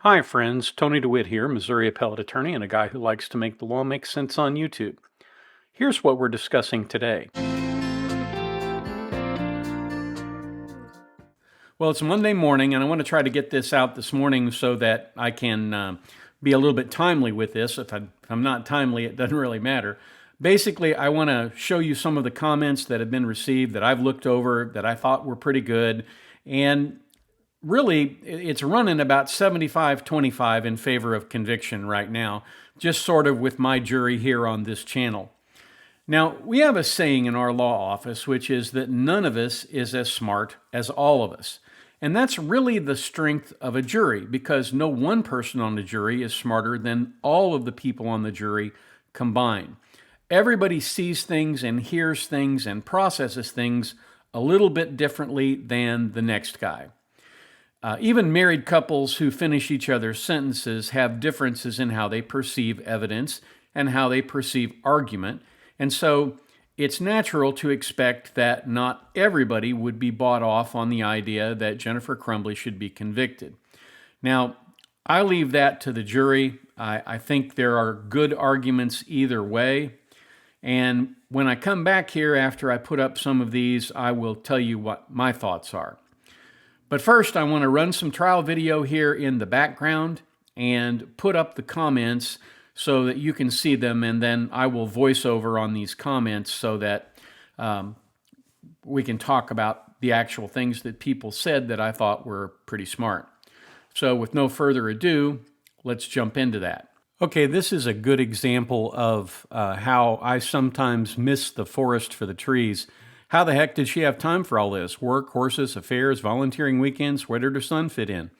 Hi, friends. Tony DeWitt here, Missouri appellate attorney and a guy who likes to make the law make sense on YouTube. Here's what we're discussing today. Well, it's Monday morning, and I want to try to get this out this morning so that I can be a little bit timely with this. If I'm not timely, it doesn't really matter. Basically, I want to show you some of the comments that have been received that I've looked over that I thought were pretty good. And really, it's running about 75-25 in favor of conviction right now, just sort of with my jury here on this channel. Now, we have a saying in our law office, which is that none of us is as smart as all of us. And that's really the strength of a jury, because no one person on the jury is smarter than all of the people on the jury combined. Everybody sees things and hears things and processes things a little bit differently than the next guy. Even married couples who finish each other's sentences have differences in how they perceive evidence and how they perceive argument. And so it's natural to expect that not everybody would be bought off on the idea that Jennifer Crumbley should be convicted. Now, I leave that to the jury. I think there are good arguments either way. And when I come back here after I put up some of these, I will tell you what my thoughts are. But first, I want to run some trial video here in the background and put up the comments so that you can see them, and then I will voice over on these comments so that we can talk about the actual things that people said that I thought were pretty smart. So with no further ado, let's jump into that. Okay, this is a good example of how I sometimes miss the forest for the trees. How the heck did she have time for all this? Work, horses, affairs, volunteering weekends, where did her son fit in?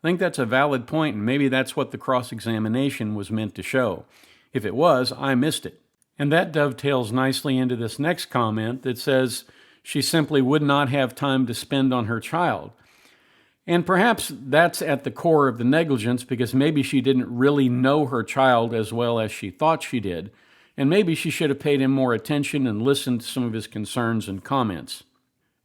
I think that's a valid point, and maybe that's what the cross-examination was meant to show. If it was, I missed it. And that dovetails nicely into this next comment that says she simply would not have time to spend on her child. And perhaps that's at the core of the negligence, because maybe she didn't really know her child as well as she thought she did. And maybe she should have paid him more attention and listened to some of his concerns and comments.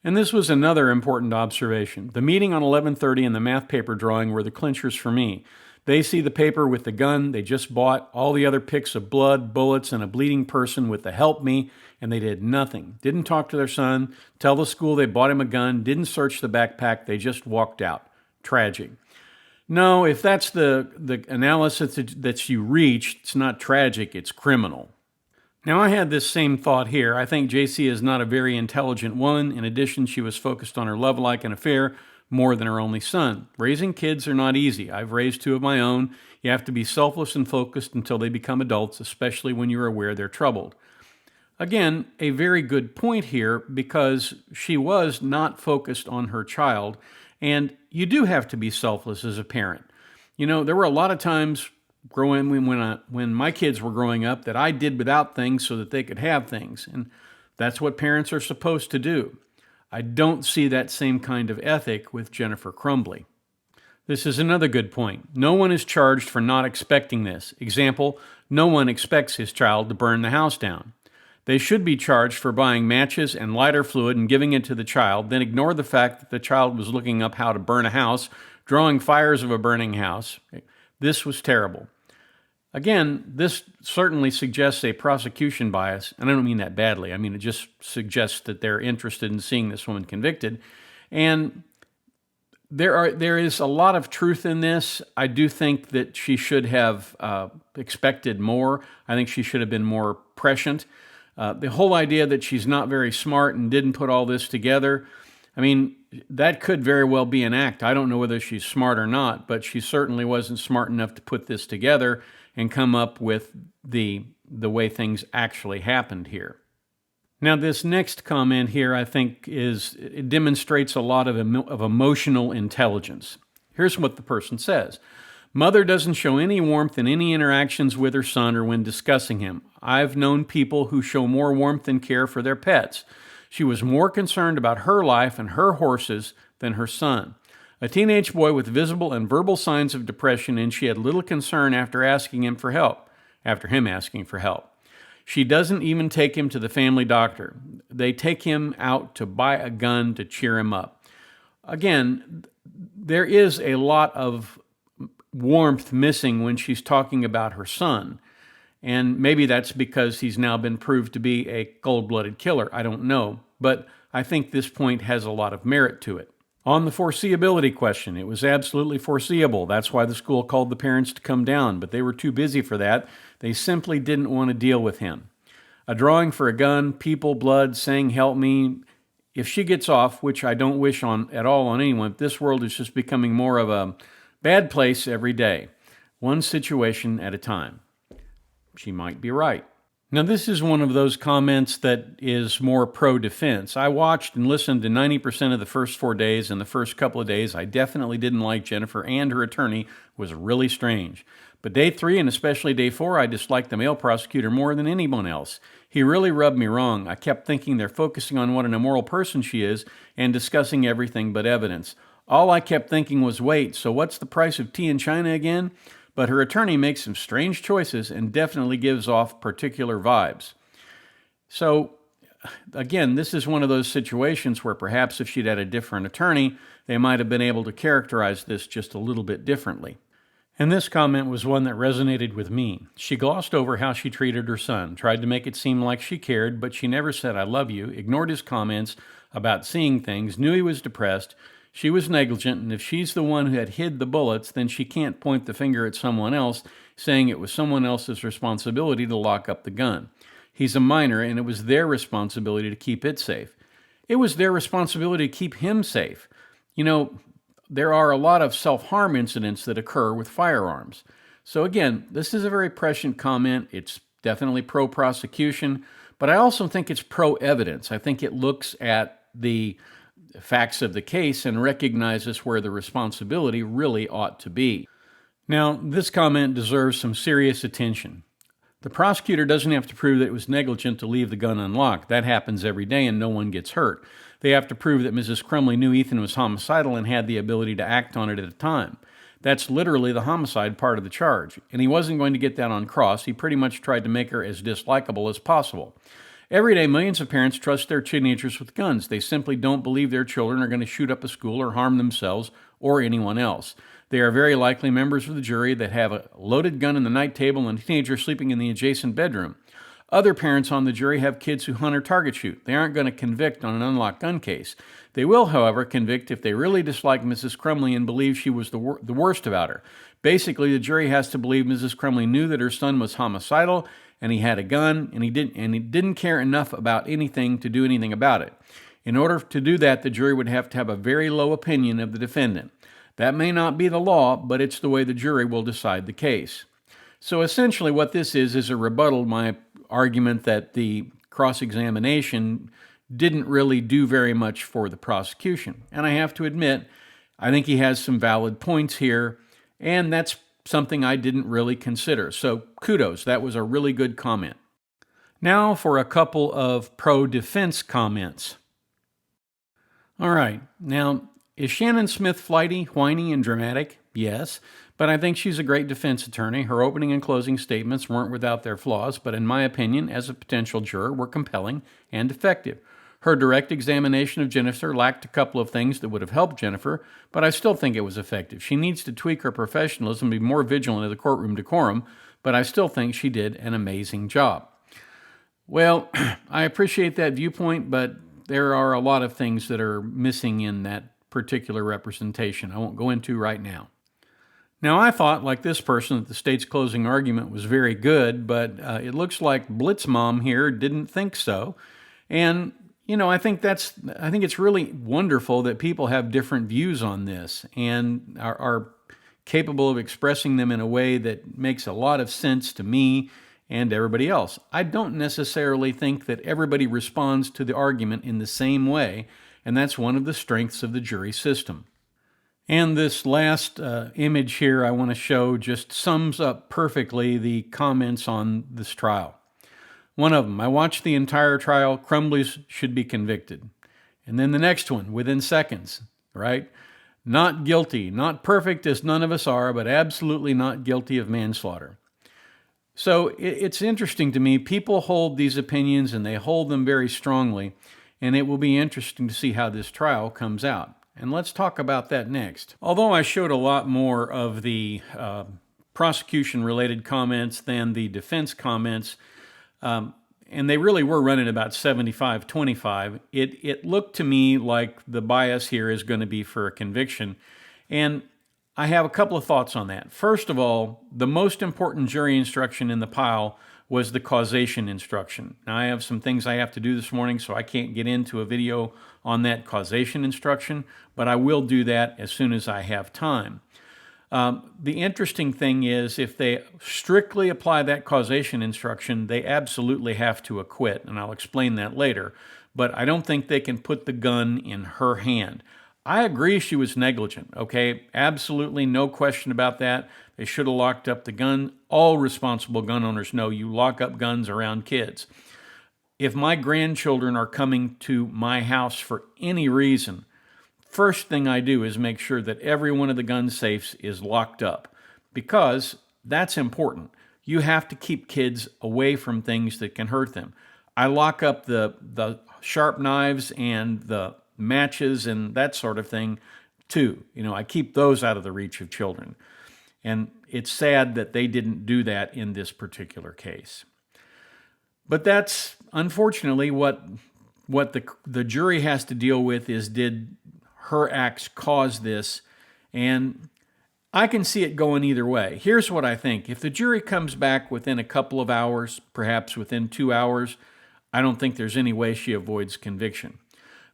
And this was another important observation. The meeting on 11:30 and the math paper drawing were the clinchers for me. They see the paper with the gun they just bought, all the other pics of blood, bullets, and a bleeding person with the help me, and they did nothing. Didn't talk to their son, tell the school they bought him a gun, didn't search the backpack, they just walked out. Tragic. No, if that's the analysis that you reached, it's not tragic, it's criminal. Now, I had this same thought here. I think JC is not a very intelligent woman. In addition, she was focused on her love life and affair more than her only son. Raising kids are not easy. I've raised two of my own. You have to be selfless and focused until they become adults, especially when you're aware they're troubled. Again, a very good point here, because she was not focused on her child, and you do have to be selfless as a parent. You know, there were a lot of times when my kids were growing up that I did without things so that they could have things. And that's what parents are supposed to do. I don't see that same kind of ethic with Jennifer Crumbley. This is another good point. No one is charged for not expecting this. Example, no one expects his child to burn the house down. They should be charged for buying matches and lighter fluid and giving it to the child, then ignore the fact that the child was looking up how to burn a house, drawing fires of a burning house. This was terrible. Again, this certainly suggests a prosecution bias, and I don't mean that badly. I mean, it just suggests that they're interested in seeing this woman convicted. And there is a lot of truth in this. I do think that she should have expected more. I think she should have been more prescient. The whole idea that she's not very smart and didn't put all this together, I mean, that could very well be an act. I don't know whether she's smart or not, but she certainly wasn't smart enough to put this together and come up with the way things actually happened here. Now, this next comment here, I think, it demonstrates a lot of emotional intelligence. Here's what the person says. Mother doesn't show any warmth in any interactions with her son or when discussing him. I've known people who show more warmth and care for their pets. She was more concerned about her life and her horses than her son. A teenage boy with visible and verbal signs of depression, and she had little concern after him asking for help. She doesn't even take him to the family doctor. They take him out to buy a gun to cheer him up. Again, there is a lot of warmth missing when she's talking about her son. And maybe that's because he's now been proved to be a cold-blooded killer. I don't know. But I think this point has a lot of merit to it. On the foreseeability question, it was absolutely foreseeable. That's why the school called the parents to come down, but they were too busy for that. They simply didn't want to deal with him. A drawing for a gun, people, blood, saying help me. If she gets off, which I don't wish on at all on anyone, this world is just becoming more of a bad place every day. One situation at a time. She might be right. Now, this is one of those comments that is more pro-defense. I watched and listened to 90% of the first 4 days, and the first couple of days I definitely didn't like Jennifer, and her attorney was really strange. But day 3 and especially day 4, I disliked the male prosecutor more than anyone else. He really rubbed me wrong. I kept thinking they're focusing on what an immoral person she is and discussing everything but evidence. All I kept thinking was, wait, so what's the price of tea in China again? But her attorney makes some strange choices and definitely gives off particular vibes. So, again, this is one of those situations where perhaps if she'd had a different attorney, they might have been able to characterize this just a little bit differently. And this comment was one that resonated with me. She glossed over how she treated her son, tried to make it seem like she cared, but she never said, I love you, ignored his comments about seeing things, knew he was depressed. She was negligent, and if she's the one who had hid the bullets, then she can't point the finger at someone else, saying it was someone else's responsibility to lock up the gun. He's a minor, and it was their responsibility to keep it safe. It was their responsibility to keep him safe. You know, there are a lot of self-harm incidents that occur with firearms. So again, this is a very prescient comment. It's definitely pro-prosecution, but I also think it's pro-evidence. I think it looks at the facts of the case and recognizes where the responsibility really ought to be. Now, this comment deserves some serious attention. The prosecutor doesn't have to prove that it was negligent to leave the gun unlocked. That happens every day and no one gets hurt. They have to prove that Mrs. Crumbley knew Ethan was homicidal and had the ability to act on it at a time. That's literally the homicide part of the charge. And he wasn't going to get that on cross. He pretty much tried to make her as dislikable as possible. Every day, millions of parents trust their teenagers with guns. They simply don't believe their children are going to shoot up a school or harm themselves or anyone else. They are very likely members of the jury that have a loaded gun on the night table and a teenager sleeping in the adjacent bedroom. Other parents on the jury have kids who hunt or target shoot. They aren't going to convict on an unlocked gun case. They will, however, convict if they really dislike Mrs. Crumbley and believe she was the worst about her. Basically, the jury has to believe Mrs. Crumbley knew that her son was homicidal and he had a gun, and he didn't care enough about anything to do anything about it. In order to do that, the jury would have to have a very low opinion of the defendant. That may not be the law, but it's the way the jury will decide the case. So essentially what this is a rebuttal to my argument that the cross-examination didn't really do very much for the prosecution. And I have to admit, I think he has some valid points here, and that's something I didn't really consider. So kudos, that was a really good comment. Now for a couple of pro-defense comments. All right, now, is Shannon Smith flighty, whiny, and dramatic? Yes, but I think she's a great defense attorney. Her opening and closing statements weren't without their flaws, but in my opinion, as a potential juror, were compelling and effective. Her direct examination of Jennifer lacked a couple of things that would have helped Jennifer, but I still think it was effective. She needs to tweak her professionalism and be more vigilant of the courtroom decorum, but I still think she did an amazing job. Well, I appreciate that viewpoint, but there are a lot of things that are missing in that particular representation I won't go into right now. Now, I thought, like this person, that the state's closing argument was very good, but it looks like Blitzmom here didn't think so. And I think it's really wonderful that people have different views on this and are capable of expressing them in a way that makes a lot of sense to me and everybody else. I don't necessarily think that everybody responds to the argument in the same way, and that's one of the strengths of the jury system. And this last image here I want to show just sums up perfectly the comments on this trial. One of them, I watched the entire trial, Crumbley should be convicted. And then the next one, within seconds, right? Not guilty, not perfect as none of us are, but absolutely not guilty of manslaughter. So it's interesting to me, people hold these opinions and they hold them very strongly, and it will be interesting to see how this trial comes out. And let's talk about that next. Although I showed a lot more of the prosecution-related comments than the defense comments, and they really were running about 75-25, it looked to me like the bias here is going to be for a conviction. And I have a couple of thoughts on that. First of all, the most important jury instruction in the pile was the causation instruction. Now, I have some things I have to do this morning, so I can't get into a video on that causation instruction, but I will do that as soon as I have time. The interesting thing is, if they strictly apply that causation instruction, they absolutely have to acquit, and I'll explain that later. But I don't think they can put the gun in her hand. I agree she was negligent, okay? Absolutely no question about that. They should have locked up the gun. All responsible gun owners know you lock up guns around kids. If my grandchildren are coming to my house for any reason, first thing I do is make sure that every one of the gun safes is locked up, because that's important. You have to keep kids away from things that can hurt them. I lock up the sharp knives and the matches and that sort of thing too. I keep those out of the reach of children. And it's sad that they didn't do that in this particular case. But that's unfortunately what the jury has to deal with is, did her acts cause this? And I can see it going either way. Here's what I think. If the jury comes back within a couple of hours, perhaps within 2 hours, I don't think there's any way she avoids conviction.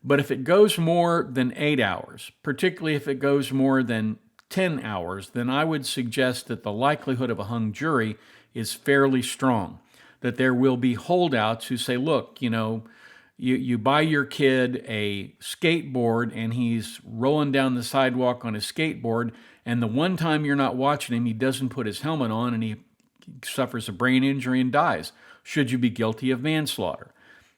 But if it goes more than 8 hours, particularly if it goes more than 10 hours, then I would suggest that the likelihood of a hung jury is fairly strong, that there will be holdouts who say, look, you buy your kid a skateboard and he's rolling down the sidewalk on his skateboard, and the one time you're not watching him, he doesn't put his helmet on and he suffers a brain injury and dies. Should you be guilty of manslaughter?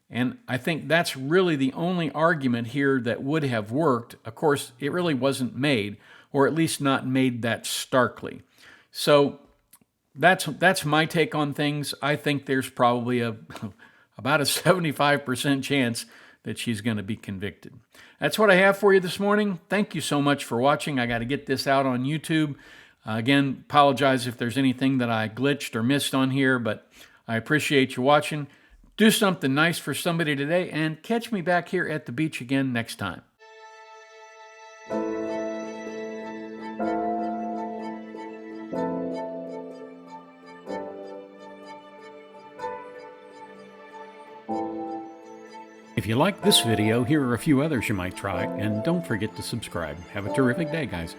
And I think that's really the only argument here that would have worked. Of course, it really wasn't made, or at least not made that starkly. So that's my take on things. I think there's probably about a 75% chance that she's going to be convicted. That's what I have for you this morning. Thank you so much for watching. I got to get this out on YouTube. Again, apologize if there's anything that I glitched or missed on here, but I appreciate you watching. Do something nice for somebody today, and catch me back here at the beach again next time. If you like this video, here are a few others you might try, and don't forget to subscribe. Have a terrific day, guys.